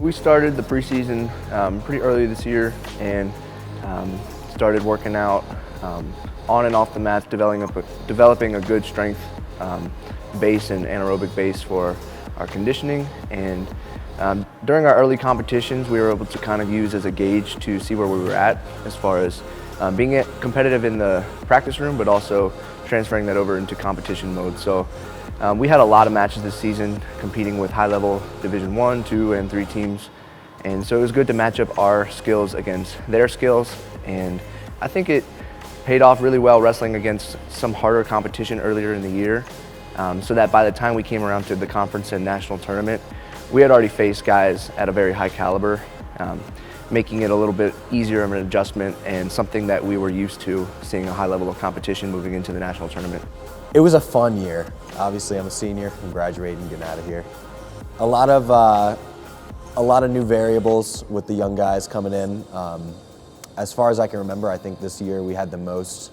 We started the preseason pretty early this year and started working out on and off the mats, developing a good strength base and anaerobic base for our conditioning. And during our early competitions, we were able to kind of use as a gauge to see where we were at as far as being competitive in the practice room, but also transferring that over into competition mode. So we had a lot of matches this season competing with high-level Division I, II, and III teams. And so it was good to match up our skills against their skills. And I think it paid off really well wrestling against some harder competition earlier in the year, so that by the time we came around to the conference and national tournament, we had already faced guys at a very high caliber, making it a little bit easier of an adjustment and something that we were used to seeing a high level of competition moving into the national tournament. It was a fun year. Obviously, I'm a senior. I'm graduating, getting out of here. A lot of new variables with the young guys coming in. As far as I can remember, I think this year we had the most,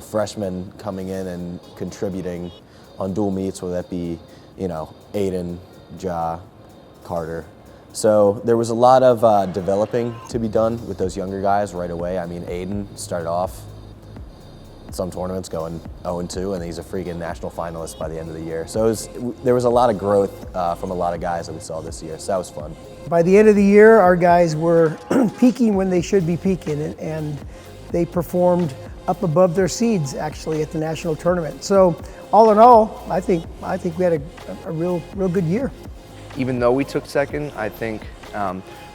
freshmen coming in and contributing on dual meets, whether that be, Aiden, Ja, Carter. So there was a lot of developing to be done with those younger guys right away. I mean, Aiden started off some tournaments going 0-2, and he's a freaking national finalist by the end of the year. So there was a lot of growth from a lot of guys that we saw this year, so that was fun. By the end of the year, our guys were peaking when they should be peaking, and they performed up above their seeds actually at the national tournament. So all in all, I think we had a real good year. Even though we took second, I think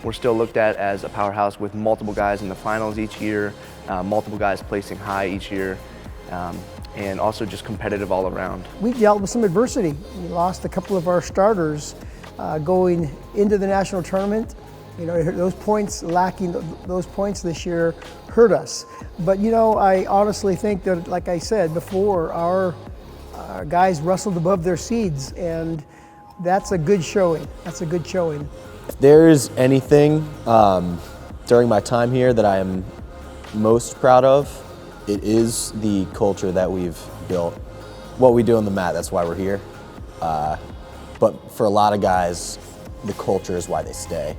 we're still looked at as a powerhouse with multiple guys in the finals each year, multiple guys placing high each year, and also just competitive all around. We dealt with some adversity. We lost a couple of our starters going into the national tournament. Those points, lacking those points this year hurt us. But I honestly think that, like I said before, our guys wrestled above their seeds, and that's a good showing. That's a good showing. If there's anything during my time here that I am most proud of, it is the culture that we've built. What we do on the mat, that's why we're here. But for a lot of guys, the culture is why they stay.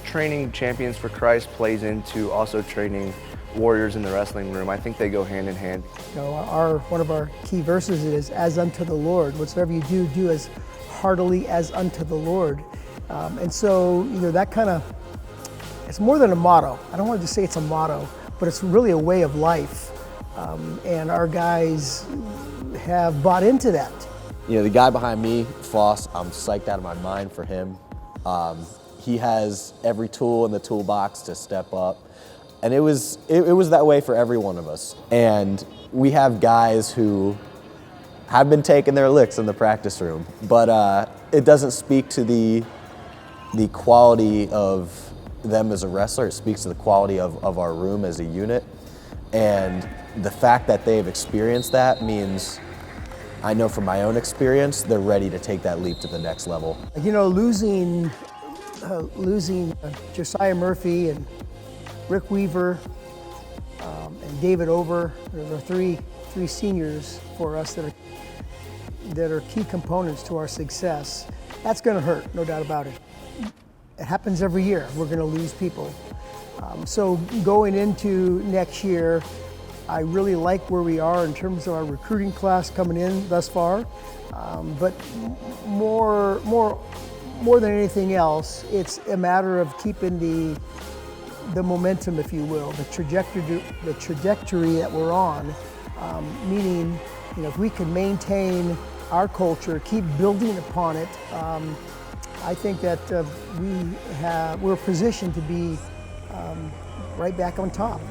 Training Champions for Christ plays into also training warriors in the wrestling room. I think they go hand in hand. One of our key verses is, "As unto the Lord, whatsoever you do, do as heartily as unto the Lord." And so, that kind of, it's more than a motto. I don't want to just say it's a motto, but it's really a way of life. And our guys have bought into that. The guy behind me, Foss, I'm psyched out of my mind for him. He has every tool in the toolbox to step up. And it was that way for every one of us. And we have guys who have been taking their licks in the practice room, but it doesn't speak to the quality of them as a wrestler. It speaks to the quality of our room as a unit. And the fact that they've experienced that means, I know from my own experience, they're ready to take that leap to the next level. Losing Josiah Murphy and Rick Weaver and David Over, there are three seniors for us that are key components to our success. That's going to hurt, no doubt about it. It happens every year. We're going to lose people. So going into next year, I really like where we are in terms of our recruiting class coming in thus far. But more than anything else, it's a matter of keeping the momentum, if you will, the trajectory that we're on. Meaning, if we can maintain our culture, keep building upon it, I think that we're positioned to be right back on top.